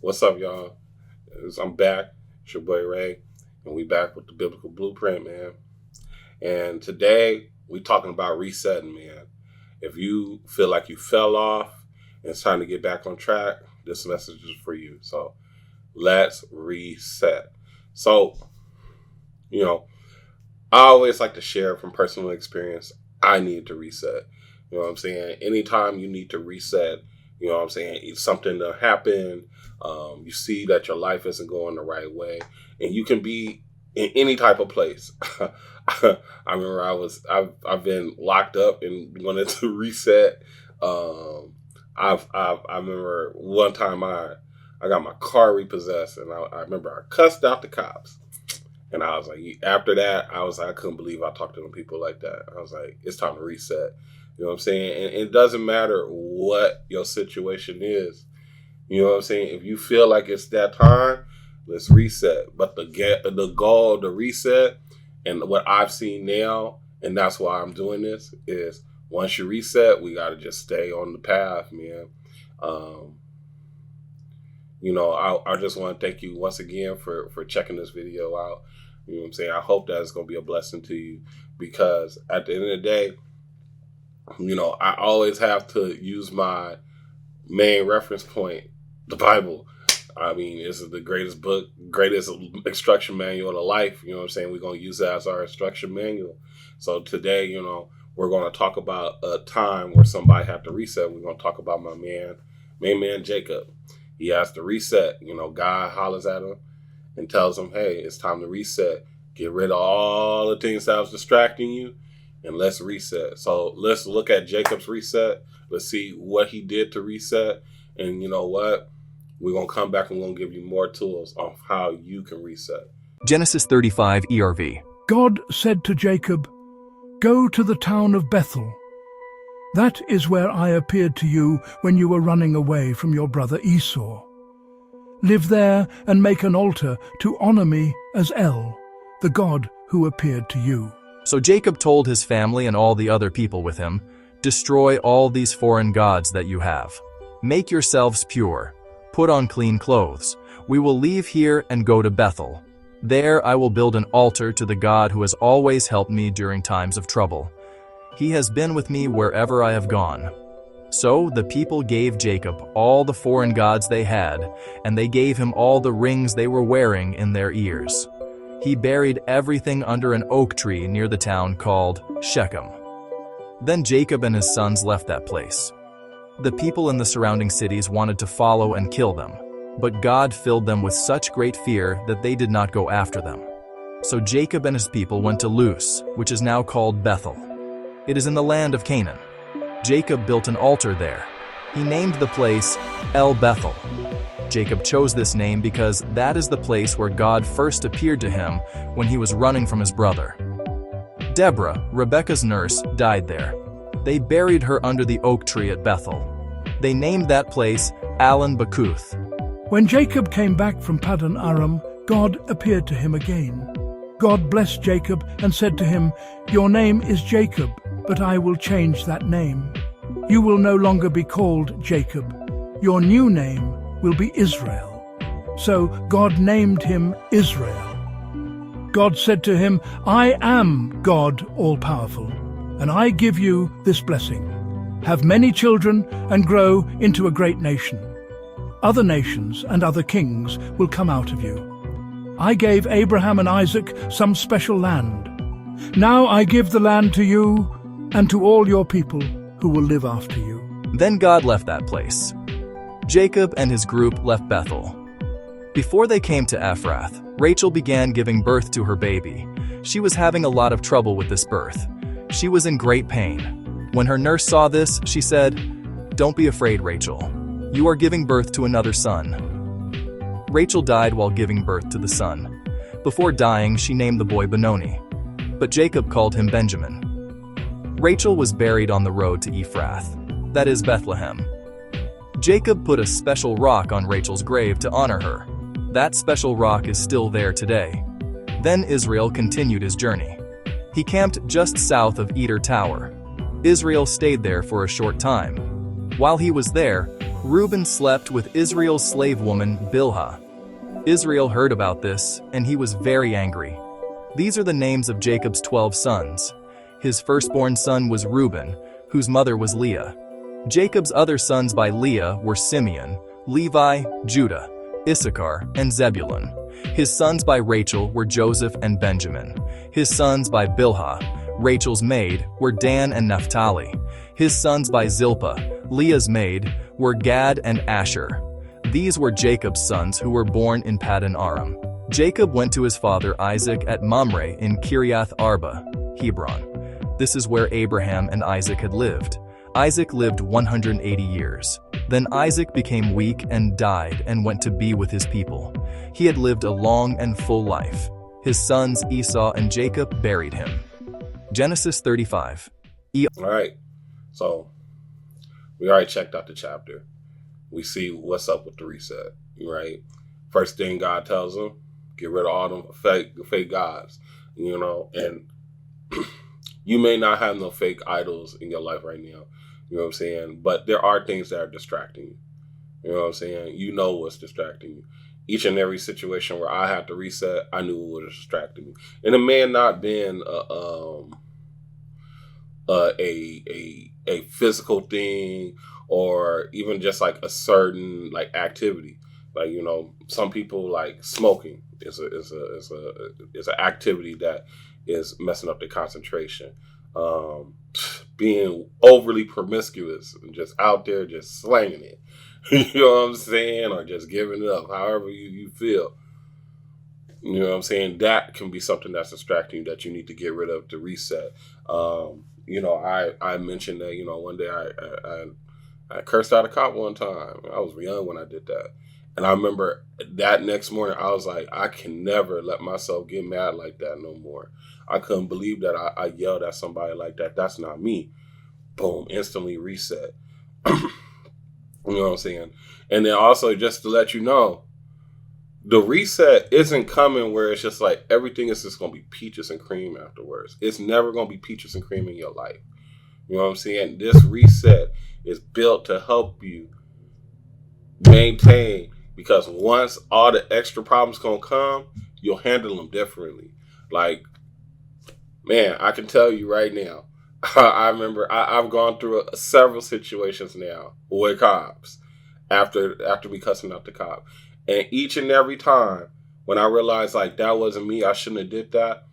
What's up, y'all? I'm back. It's your boy Ray, and we back with the biblical blueprint, man. And today we talking about resetting, man. If you feel like you fell off and it's time to get back on track, this message is for you. So let's reset. So, I always like to share from personal experience. I need to reset. You know what I'm saying? Anytime you need to reset, you know what I'm saying? It's something to happen. You see that your life isn't going the right way, and you can be in any type of place. I remember I've been locked up and wanted to reset. I remember one time I got my car repossessed, and I remember I cussed out the cops. And I was like, after that, I couldn't believe I talked to them people like that. I was like, it's time to reset. You know what I'm saying? And it doesn't matter what your situation is. You know what I'm saying? If you feel like it's that time, let's reset. But the goal to reset, and what I've seen now, and that's why I'm doing this, is once you reset, we got to just stay on the path, man. I just want to thank you once again for checking this video out. You know what I'm saying? I hope that it's going to be a blessing to you, because at the end of the day, I always have to use my main reference point, the Bible. I mean, this is the greatest book, greatest instruction manual of life. You know what I'm saying? We're going to use that as our instruction manual. So today, we're going to talk about a time where somebody had to reset. We're going to talk about my main man, Jacob. He has to reset. God hollers at him and tells him, hey, it's time to reset. Get rid of all the things that was distracting you, and let's reset. So let's look at Jacob's reset. Let's see what he did to reset. And you know what? We're going to come back and we're going to give you more tools on how you can reset. Genesis 35 ERV. God said to Jacob, "Go to the town of Bethel. That is where I appeared to you when you were running away from your brother Esau. Live there and make an altar to honor me as El, the God who appeared to you." So Jacob told his family and all the other people with him, "Destroy all these foreign gods that you have. Make yourselves pure. Put on clean clothes. We will leave here and go to Bethel. There I will build an altar to the God who has always helped me during times of trouble. He has been with me wherever I have gone." So the people gave Jacob all the foreign gods they had, and they gave him all the rings they were wearing in their ears. He buried everything under an oak tree near the town called Shechem. Then Jacob and his sons left that place. The people in the surrounding cities wanted to follow and kill them, but God filled them with such great fear that they did not go after them. So Jacob and his people went to Luz, which is now called Bethel. It is in the land of Canaan. Jacob built an altar there. He named the place El Bethel. Jacob chose this name because that is the place where God first appeared to him when he was running from his brother. Deborah, Rebekah's nurse, died there. They buried her under the oak tree at Bethel. They named that place Alon Bakuth. When Jacob came back from Paddan Aram, God appeared to him again. God blessed Jacob and said to him, "Your name is Jacob, but I will change that name. You will no longer be called Jacob. Your new name will be Israel." So God named him Israel. God said to him, "I am God all-powerful, and I give you this blessing. Have many children and grow into a great nation. Other nations and other kings will come out of you. I gave Abraham and Isaac some special land. Now I give the land to you and to all your people who will live after you." Then God left that place. Jacob and his group left Bethel. Before they came to Ephrath, Rachel began giving birth to her baby. She was having a lot of trouble with this birth. She was in great pain. When her nurse saw this, she said, "Don't be afraid, Rachel. You are giving birth to another son." Rachel died while giving birth to the son. Before dying, she named the boy Benoni, but Jacob called him Benjamin. Rachel was buried on the road to Ephrath, that is Bethlehem. Jacob put a special rock on Rachel's grave to honor her. That special rock is still there today. Then Israel continued his journey. He camped just south of Eder Tower. Israel stayed there for a short time. While he was there, Reuben slept with Israel's slave woman Bilhah. Israel heard about this, and he was very angry. These are the names of Jacob's 12 sons. His firstborn son was Reuben, whose mother was Leah. Jacob's other sons by Leah were Simeon, Levi, Judah, Issachar, and Zebulun. His sons by Rachel were Joseph and Benjamin. His sons by Bilhah, Rachel's maid, were Dan and Naphtali. His sons by Zilpah, Leah's maid, were Gad and Asher. These were Jacob's sons who were born in Paddan Aram. Jacob went to his father Isaac at Mamre in Kiriath Arba, Hebron. This is where Abraham and Isaac had lived. Isaac lived 180 years. Then Isaac became weak and died and went to be with his people. He had lived a long and full life. His sons Esau and Jacob buried him. Genesis 35. All right. So we already checked out the chapter. We see what's up with the reset, right? First thing God tells them, get rid of all them fake gods, and you may not have no fake idols in your life right now, you know what I'm saying? But there are things that are distracting you. You know what I'm saying? You know what's distracting you. Each and every situation where I had to reset, I knew what was distracting me. And it may have not been a physical thing or even just like a certain like activity. Like, some people like smoking is an activity that is messing up their concentration. Being overly promiscuous and just out there just slanging it. You know what I'm saying? Or just giving it up, however you feel. You know what I'm saying? That can be something that's distracting you that you need to get rid of to reset. I mentioned that, one day I cursed out a cop one time. I was young when I did that. And I remember that next morning, I was like, I can never let myself get mad like that no more. I couldn't believe that I yelled at somebody like that. That's not me. Boom, instantly reset. You know what I'm saying? And then also just to let you know, the reset isn't coming where it's just like everything is just going to be peaches and cream afterwards. It's never going to be peaches and cream in your life. You know what I'm saying? This reset is built to help you maintain, because once all the extra problems going to come, you'll handle them differently. Like, man, I can tell you right now, I remember I've gone through several situations now with cops after me cussing out the cop. And each and every time when I realized like that wasn't me, I shouldn't have did that,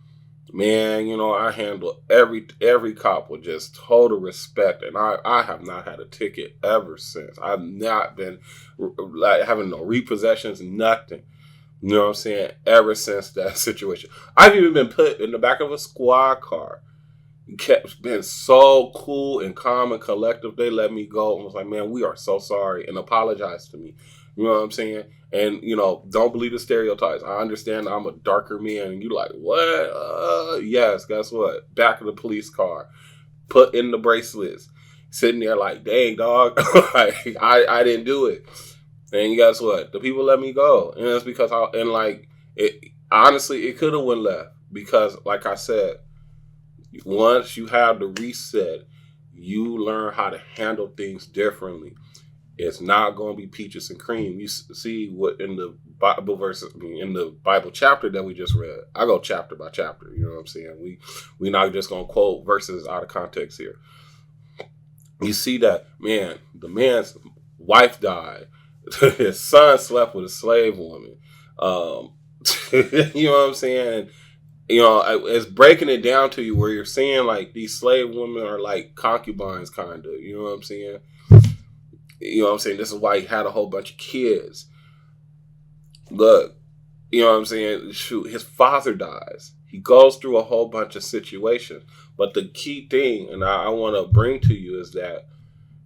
man, I handle every cop with just total respect. And I have not had a ticket ever since. I've not been like having no repossessions, nothing. You know what I'm saying? Ever since that situation. I've even been put in the back of a squad car. Been so cool and calm and collective. They let me go and was like, man, we are so sorry, and apologized to me. You know what I'm saying? And, don't believe the stereotypes. I understand I'm a darker man. And you like, what? Yes, guess what? Back of the police car. Put in the bracelets. Sitting there like, dang, dog. Like, I didn't do it. And guess what? The people let me go. And it's because honestly, it could have went left. Because, like I said, once you have the reset, you learn how to handle things differently. It's not going to be peaches and cream. You see what in the Bible in the Bible chapter that we just read. I go chapter by chapter. You know what I'm saying? We not just going to quote verses out of context here. You see that, man, the man's wife died. His son slept with a slave woman. You know what I'm saying? It's breaking it down to you where you're seeing like these slave women are like concubines, kind of. You know what I'm saying? You know what I'm saying? This is why he had a whole bunch of kids. Look, you know what I'm saying? Shoot, his father dies. He goes through a whole bunch of situations. But the key thing, and I want to bring to you, is that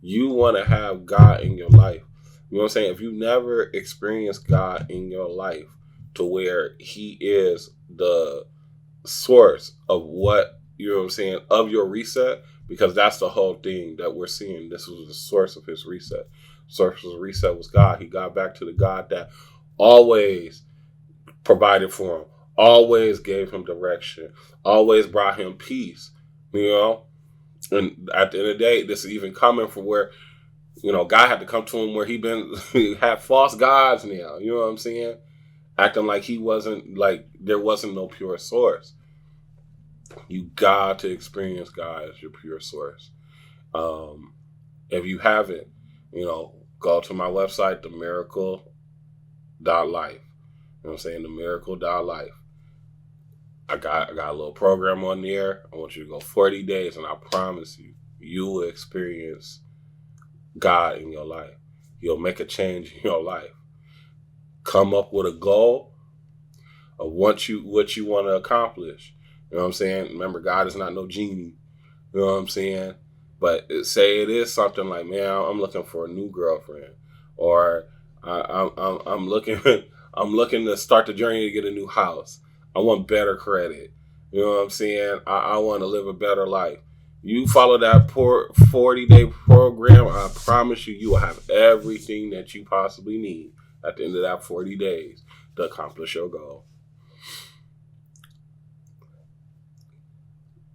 you want to have God in your life. You know what I'm saying? If you never experienced God in your life to where he is the source of what, you know what I'm saying, of your reset, because that's the whole thing that we're seeing. This was the source of his reset. Source of his reset was God. He got back to the God that always provided for him, always gave him direction, always brought him peace, And at the end of the day, this is even coming from where God had to come to him where he had false gods now. You know what I'm saying? Acting like he wasn't, like there wasn't no pure source. You got to experience God as your pure source. If you haven't, go to my website, themiracle.life. You know what I'm saying? Themiracle.life. I got a little program on there. I want you to go 40 days, and I promise you, you will experience God in your life. You'll make a change in your life. Come up with a goal of what you want to accomplish. You know what I'm saying? Remember, God is not no genie. You know what I'm saying? But say it is something like, man, I'm looking for a new girlfriend, or I'm looking I'm looking to start the journey to get a new house. I want better credit. You know what I'm saying? I want to live a better life. You follow that 40-day program, I promise you, you will have everything that you possibly need at the end of that 40 days to accomplish your goal.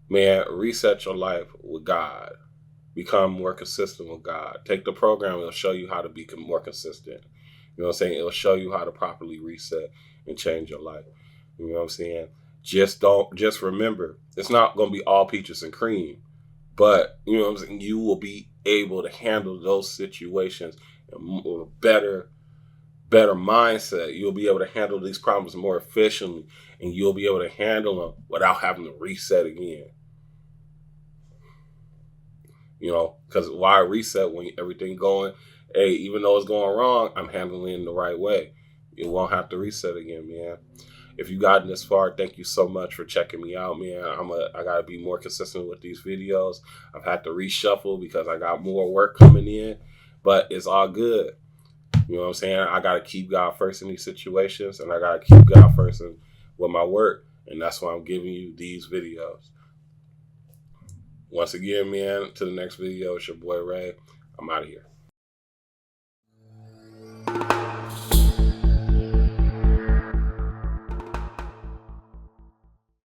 Man, reset your life with God. Become more consistent with God. Take the program, it'll show you how to become more consistent. You know what I'm saying? It'll show you how to properly reset and change your life. You know what I'm saying? Just remember, it's not going to be all peaches and cream, but you know what I'm saying? You will be able to handle those situations with a better mindset. You'll be able to handle these problems more efficiently, and you'll be able to handle them without having to reset again. Because why reset when everything going, hey, even though it's going wrong, I'm handling it in the right way. You won't have to reset again, man. If you gotten this far, thank you so much for checking me out, man. I gotta be more consistent with these videos. I've had to reshuffle because I got more work coming in, but it's all good. You know what I'm saying? I gotta keep God first in these situations, and I gotta keep God first with my work, and that's why I'm giving you these videos. Once again, man, to the next video, it's your boy Ray. I'm out of here.